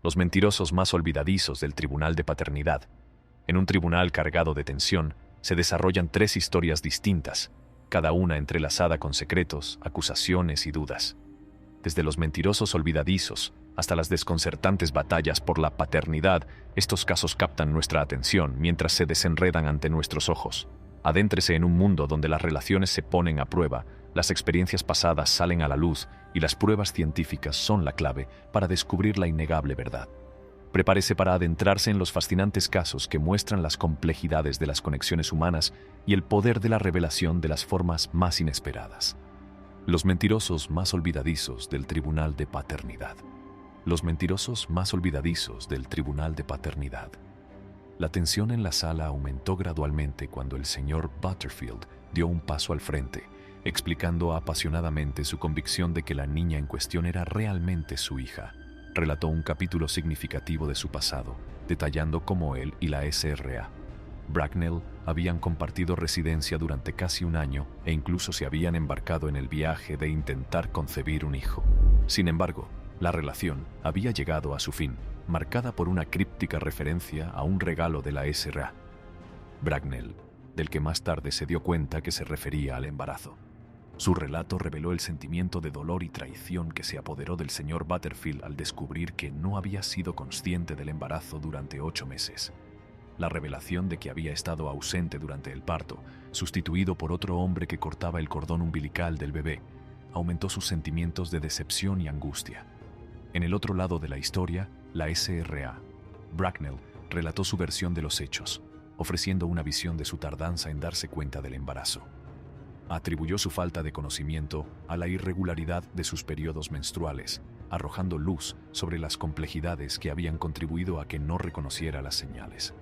Los mentirosos más olvidadizos del Tribunal de Paternidad. En un tribunal cargado de tensión, se desarrollan 3 historias distintas, cada una entrelazada con secretos, acusaciones y dudas. Desde los mentirosos olvidadizos hasta las desconcertantes batallas por la paternidad, estos casos captan nuestra atención mientras se desenredan ante nuestros ojos. Adéntrese en un mundo donde las relaciones se ponen a prueba, las experiencias pasadas salen a la luz y las pruebas científicas son la clave para descubrir la innegable verdad. Prepárese para adentrarse en los fascinantes casos que muestran las complejidades de las conexiones humanas y el poder de la revelación de las formas más inesperadas. Los mentirosos más olvidadizos del Tribunal de Paternidad. Los mentirosos más olvidadizos del Tribunal de Paternidad. La tensión en la sala aumentó gradualmente cuando el señor Butterfield dio un paso al frente, explicando apasionadamente su convicción de que la niña en cuestión era realmente su hija. Relató un capítulo significativo de su pasado, detallando cómo él y la SRA. Bracknell habían compartido residencia durante casi un año e incluso se habían embarcado en el viaje de intentar concebir un hijo. Sin embargo, la relación había llegado a su fin, marcada por una críptica referencia a un regalo de la SRA. Bracknell, del que más tarde se dio cuenta que se refería al embarazo. Su relato reveló el sentimiento de dolor y traición que se apoderó del señor Butterfield al descubrir que no había sido consciente del embarazo durante 8 meses. La revelación de que había estado ausente durante el parto, sustituido por otro hombre que cortaba el cordón umbilical del bebé, aumentó sus sentimientos de decepción y angustia. En el otro lado de la historia, la SRA. Bracknell relató su versión de los hechos, ofreciendo una visión de su tardanza en darse cuenta del embarazo. Atribuyó su falta de conocimiento a la irregularidad de sus periodos menstruales, arrojando luz sobre las complejidades que habían contribuido a que no reconociera las señales.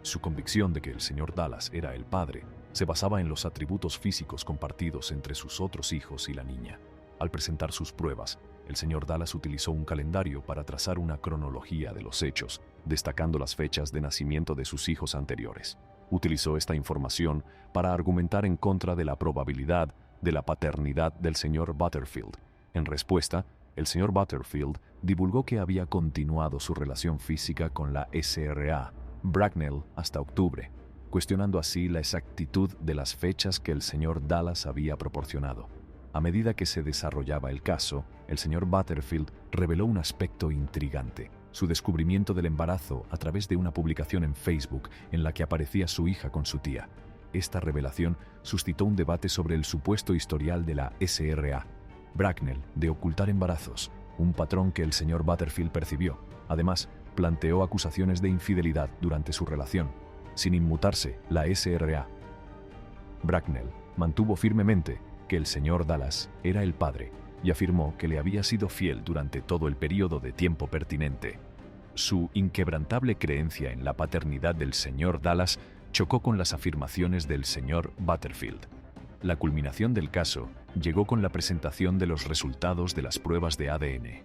Su convicción de que el señor Dallas era el padre se basaba en los atributos físicos compartidos entre sus otros hijos y la niña. Al presentar sus pruebas, el señor Dallas utilizó un calendario para trazar una cronología de los hechos, destacando las fechas de nacimiento de sus hijos anteriores. Utilizó esta información para argumentar en contra de la probabilidad de la paternidad del señor Butterfield. En respuesta, el señor Butterfield divulgó que había continuado su relación física con la SRA, Bracknell, hasta octubre, cuestionando así la exactitud de las fechas que el señor Dallas había proporcionado. A medida que se desarrollaba el caso, el señor Butterfield reveló un aspecto intrigante: su descubrimiento del embarazo a través de una publicación en Facebook en la que aparecía su hija con su tía. Esta revelación suscitó un debate sobre el supuesto historial de la SRA, Bracknell, de ocultar embarazos, un patrón que el señor Butterfield percibió. Además, planteó acusaciones de infidelidad durante su relación. Sin inmutarse, la SRA. Bracknell mantuvo firmemente que el señor Dallas era el padre y afirmó que le había sido fiel durante todo el periodo de tiempo pertinente. Su inquebrantable creencia en la paternidad del señor Dallas chocó con las afirmaciones del señor Butterfield. La culminación del caso llegó con la presentación de los resultados de las pruebas de ADN.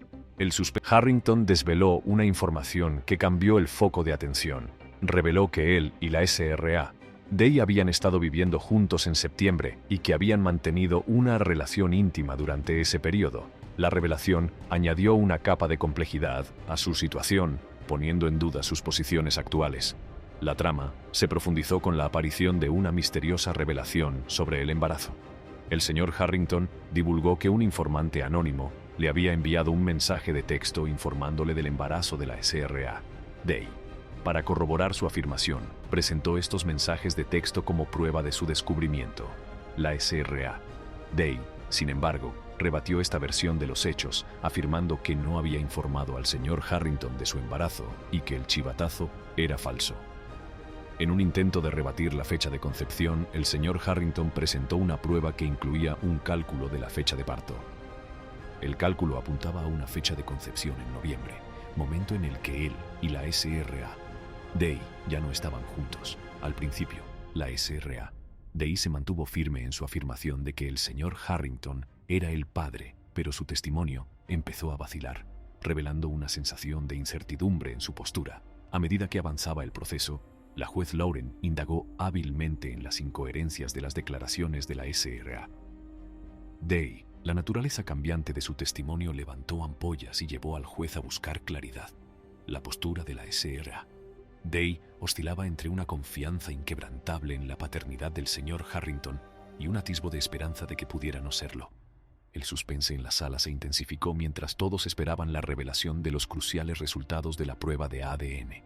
Harrington desveló una información que cambió el foco de atención. Reveló que él y la SRA Day habían estado viviendo juntos en septiembre y que habían mantenido una relación íntima durante ese periodo. La revelación añadió una capa de complejidad a su situación, poniendo en duda sus posiciones actuales. La trama se profundizó con la aparición de una misteriosa revelación sobre el embarazo. El señor Harrington divulgó que un informante anónimo le había enviado un mensaje de texto informándole del embarazo de la SRA. Day, para corroborar su afirmación, presentó estos mensajes de texto como prueba de su descubrimiento. La SRA. Day, sin embargo, rebatió esta versión de los hechos, afirmando que no había informado al señor Harrington de su embarazo y que el chivatazo era falso. En un intento de rebatir la fecha de concepción, el señor Harrington presentó una prueba que incluía un cálculo de la fecha de parto. El cálculo apuntaba a una fecha de concepción en noviembre, momento en el que él y la SRA. Day ya no estaban juntos. Al principio, la SRA. Day se mantuvo firme en su afirmación de que el señor Harrington era el padre, pero su testimonio empezó a vacilar, revelando una sensación de incertidumbre en su postura. A medida que avanzaba el proceso, la juez Lauren indagó hábilmente en las incoherencias de las declaraciones de la SRA. Day La naturaleza cambiante de su testimonio levantó ampollas y llevó al juez a buscar claridad. La postura de la SRA. Day oscilaba entre una confianza inquebrantable en la paternidad del señor Harrington y un atisbo de esperanza de que pudiera no serlo. El suspense en la sala se intensificó mientras todos esperaban la revelación de los cruciales resultados de la prueba de ADN.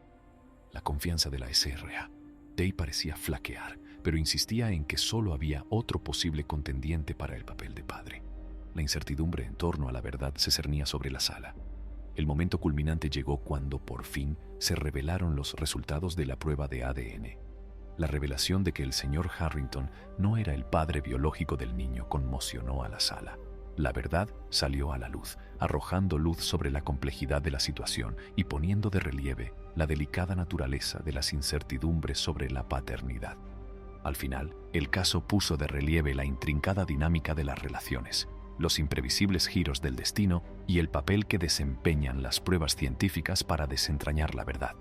La confianza de la SRA. Day parecía flaquear, pero insistía en que solo había otro posible contendiente para el papel de padre. La incertidumbre en torno a la verdad se cernía sobre la sala. El momento culminante llegó cuando, por fin, se revelaron los resultados de la prueba de ADN. La revelación de que el señor Harrington no era el padre biológico del niño conmocionó a la sala. La verdad salió a la luz, arrojando luz sobre la complejidad de la situación y poniendo de relieve la delicada naturaleza de las incertidumbres sobre la paternidad. Al final, el caso puso de relieve la intrincada dinámica de las relaciones, los imprevisibles giros del destino y el papel que desempeñan las pruebas científicas para desentrañar la verdad.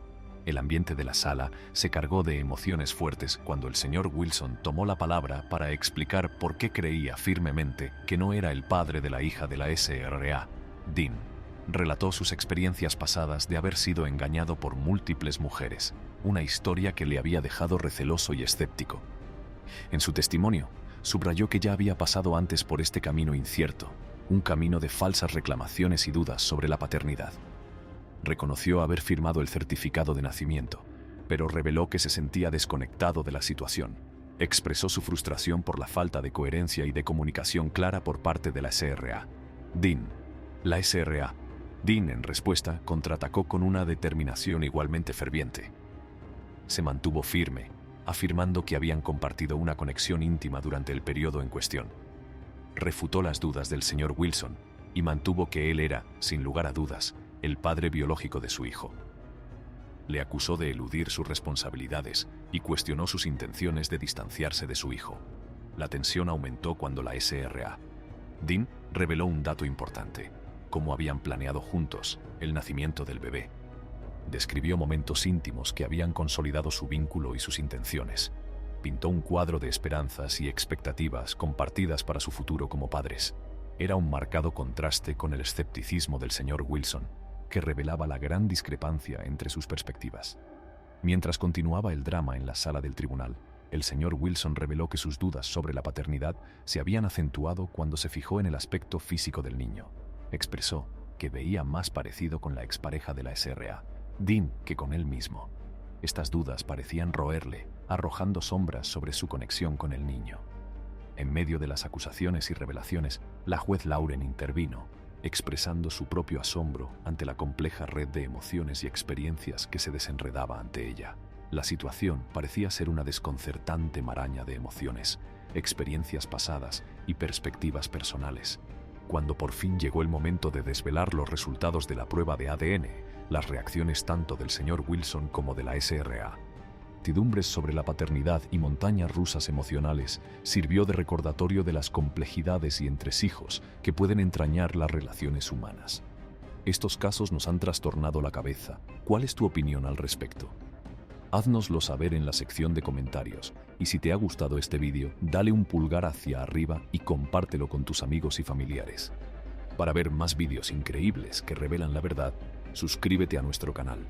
El ambiente de la sala se cargó de emociones fuertes cuando el señor Wilson tomó la palabra para explicar por qué creía firmemente que no era el padre de la hija de la SRA. Dean relató sus experiencias pasadas de haber sido engañado por múltiples mujeres, una historia que le había dejado receloso y escéptico. En su testimonio, subrayó que ya había pasado antes por este camino incierto, un camino de falsas reclamaciones y dudas sobre la paternidad. Reconoció haber firmado el certificado de nacimiento, pero reveló que se sentía desconectado de la situación. Expresó su frustración por la falta de coherencia y de comunicación clara por parte de la SRA. La SRA. Dean, en respuesta, contraatacó con una determinación igualmente ferviente. Se mantuvo firme, afirmando que habían compartido una conexión íntima durante el periodo en cuestión. Refutó las dudas del señor Wilson y mantuvo que él era, sin lugar a dudas, el padre biológico de su hijo. Le acusó de eludir sus responsabilidades y cuestionó sus intenciones de distanciarse de su hijo. La tensión aumentó cuando la SRA. Dean reveló un dato importante: cómo habían planeado juntos el nacimiento del bebé. Describió momentos íntimos que habían consolidado su vínculo y sus intenciones. Pintó un cuadro de esperanzas y expectativas compartidas para su futuro como padres. Era un marcado contraste con el escepticismo del señor Wilson, que revelaba la gran discrepancia entre sus perspectivas. Mientras continuaba el drama en la sala del tribunal, el señor Wilson reveló que sus dudas sobre la paternidad se habían acentuado cuando se fijó en el aspecto físico del niño. Expresó que veía más parecido con la expareja de la SRA, Dean, que con él mismo. Estas dudas parecían roerle, arrojando sombras sobre su conexión con el niño. En medio de las acusaciones y revelaciones, la juez Lauren intervino, expresando su propio asombro ante la compleja red de emociones y experiencias que se desenredaba ante ella. La situación parecía ser una desconcertante maraña de emociones, experiencias pasadas y perspectivas personales. Cuando por fin llegó el momento de desvelar los resultados de la prueba de ADN, las reacciones tanto del señor Wilson como de la SRA, incertidumbres sobre la paternidad y montañas rusas emocionales, sirvió de recordatorio de las complejidades y entresijos que pueden entrañar las relaciones humanas. Estos casos nos han trastornado la cabeza. ¿Cuál es tu opinión al respecto? Haznoslo saber en la sección de comentarios, y si te ha gustado este vídeo, dale un pulgar hacia arriba y compártelo con tus amigos y familiares. Para ver más vídeos increíbles que revelan la verdad, suscríbete a nuestro canal.